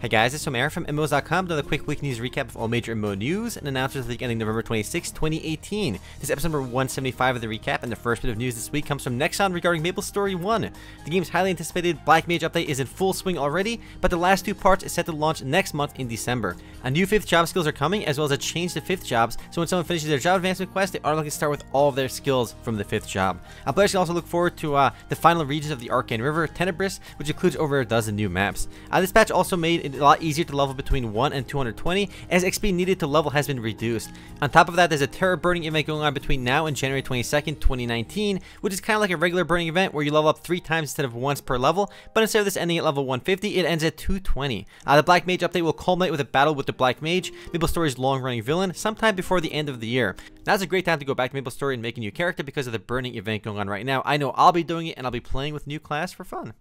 Hey guys, it's Omer from MMOs.com, another quick week news recap of all major MMO news and announcements of the week ending November 26, 2018. This is episode number 175 of the recap, and the first bit of news this week comes from Nexon regarding MapleStory 1. The game's highly anticipated Black Mage update is in full swing already, but the last two parts is set to launch next month in December. A new 5th job skills are coming, as well as a change to 5th jobs, so when someone finishes their job advancement quest, they automatically start with all of their skills from the 5th job. Players can also look forward to the final regions of the Arcane River, Tenebris, which includes over a dozen new maps. This patch also made it a lot easier to level between 1 and 220, as XP needed to level has been reduced. On top of that, there's a terror burning event going on between now and January 22nd, 2019, which is kind of like a regular burning event where you level up 3 times instead of once per level, but instead of this ending at level 150, it ends at 220. The Black Mage update will culminate with a battle with the Black Mage, MapleStory's long-running villain, sometime before the end of the year. Now's a great time to go back to MapleStory and make a new character because of the burning event going on right now. I know I'll be doing it, and I'll be playing with new class for fun.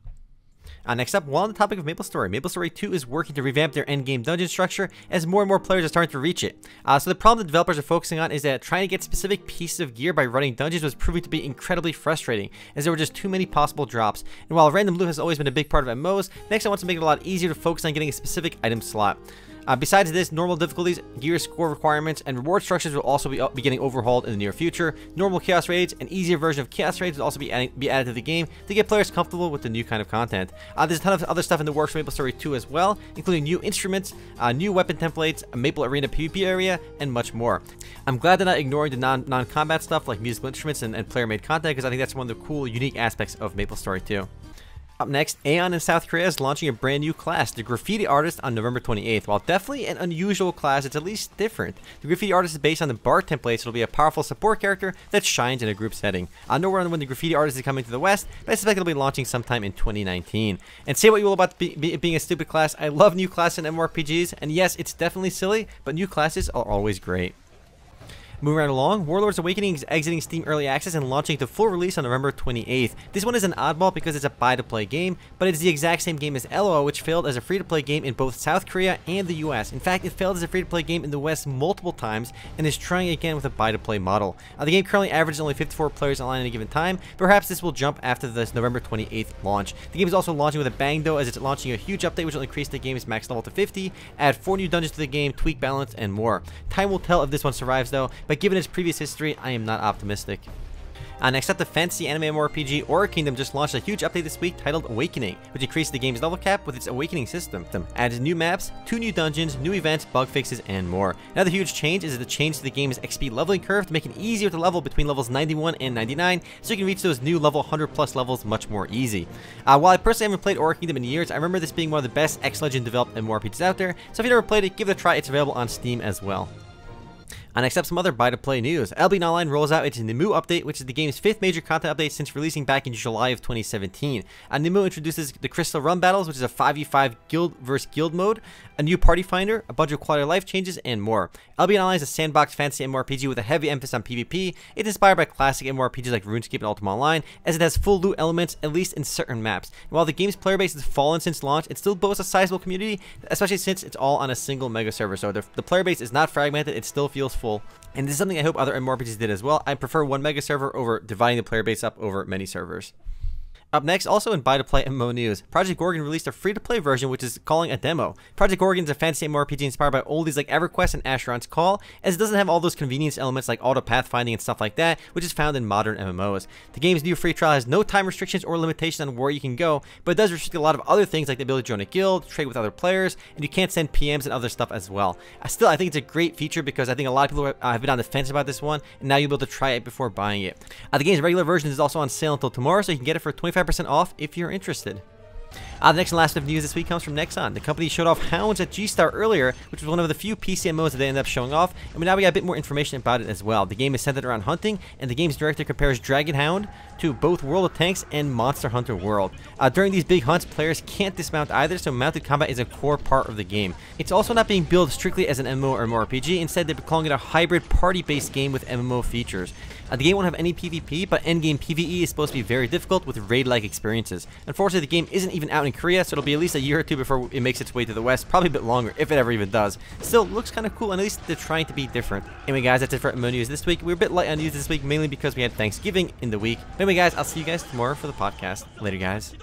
Next up, while on the topic of MapleStory, MapleStory 2 is working to revamp their endgame dungeon structure as more and more players are starting to reach it. So the problem the developers are focusing on is that trying to get specific pieces of gear by running dungeons was proving to be incredibly frustrating, as there were just too many possible drops. And while random loot has always been a big part of MMOs, Nexon wants to make it a lot easier to focus on getting a specific item slot. Besides this, normal difficulties, gear score requirements, and reward structures will also be getting overhauled in the near future. Normal Chaos Raids, an easier version of Chaos Raids, will also be added to the game to get players comfortable with the new kind of content. There's a ton of other stuff in the works for MapleStory 2 as well, including new instruments, new weapon templates, a Maple Arena PvP area, and much more. I'm glad they're not ignoring the non-combat stuff like musical instruments and player-made content, because I think that's one of the cool, unique aspects of MapleStory 2. Up next, Aion in South Korea is launching a brand new class, the Graffiti Artist, on November 28th. While definitely an unusual class, it's at least different. The Graffiti Artist is based on the Bard template, so it'll be a powerful support character that shines in a group setting. No word on when the Graffiti Artist is coming to the West, but I suspect it'll be launching sometime in 2019. And say what you will about being a stupid class, I love new classes in MMORPGs, and yes, it's definitely silly, but new classes are always great. Moving right along, Warlords Awakening is exiting Steam Early Access and launching to full release on November 28th. This one is an oddball because it's a buy-to-play game, but it's the exact same game as LOL, which failed as a free-to-play game in both South Korea and the US. In fact, it failed as a free-to-play game in the West multiple times and is trying again with a buy-to-play model. The game currently averages only 54 players online at any given time. Perhaps this will jump after this November 28th launch. The game is also launching with a bang though, as it's launching a huge update which will increase the game's max level to 50, add 4 new dungeons to the game, tweak balance, and more. Time will tell if this one survives though, but given its previous history, I am not optimistic. Next up, the fantasy anime MMORPG Aura Kingdom just launched a huge update this week titled Awakening, which increased the game's level cap with its Awakening system. Adds new maps, 2 new dungeons, new events, bug fixes, and more. Another huge change is the change to the game's XP leveling curve to make it easier to level between levels 91 and 99, so you can reach those new level 100 plus levels much more easy. While I personally haven't played Aura Kingdom in years, I remember this being one of the best X-Legend developed MMORPGs out there, so if you've never played it, give it a try. It's available on Steam as well. Next up, some other buy-to-play news. Albion Online rolls out its Nimue update, which is the game's 5th major content update since releasing back in July of 2017. Nimue introduces the Crystal Run battles, which is a 5v5 guild versus guild mode, a new party finder, a bunch of quality of life changes, and more. Albion Online is a sandbox fantasy MMORPG with a heavy emphasis on PvP. It's inspired by classic MMORPGs like RuneScape and Ultima Online, as it has full loot elements, at least in certain maps. And while the game's player base has fallen since launch, it still boasts a sizable community, especially since it's all on a single mega server. So the player base is not fragmented, it still feels full. And this is something I hope other MMORPGs did as well. I prefer one mega server over dividing the player base up over many servers. Up next, also in buy-to-play MMO news, Project Gorgon released a free-to-play version which is calling a demo. Project Gorgon is a fantasy MMORPG inspired by oldies like EverQuest and Asheron's Call, as it doesn't have all those convenience elements like auto pathfinding and stuff like that, which is found in modern MMOs. The game's new free trial has no time restrictions or limitation on where you can go, but it does restrict a lot of other things like the ability to join a guild, trade with other players, and you can't send PMs and other stuff as well. Still, I think it's a great feature because I think a lot of people have been on the fence about this one, and now you'll be able to try it before buying it. The game's regular version is also on sale until tomorrow, so you can get it for 25% off if you're interested. The next and last bit of news this week comes from Nexon. The company showed off Hounds at G-Star earlier, which was one of the few PC MMOs that they ended up showing off, and now we got a bit more information about it as well. The game is centered around hunting, and the game's director compares Dragon Hound to both World of Tanks and Monster Hunter World. During these big hunts, players can't dismount either, so mounted combat is a core part of the game. It's also not being billed strictly as an MMO or MMORPG. Instead, they're calling it a hybrid party-based game with MMO features. The game won't have any PvP, but endgame PvE is supposed to be very difficult with raid-like experiences. Unfortunately, the game isn't even out in Korea, so it'll be at least a year or two before it makes its way to the West, probably a bit longer, if it ever even does. Still, looks kind of cool, and at least they're trying to be different. Anyway guys, that's it for MMO news this week. We're a bit light on news this week, mainly because we had Thanksgiving in the week. But anyway guys, I'll see you guys tomorrow for the podcast. Later guys.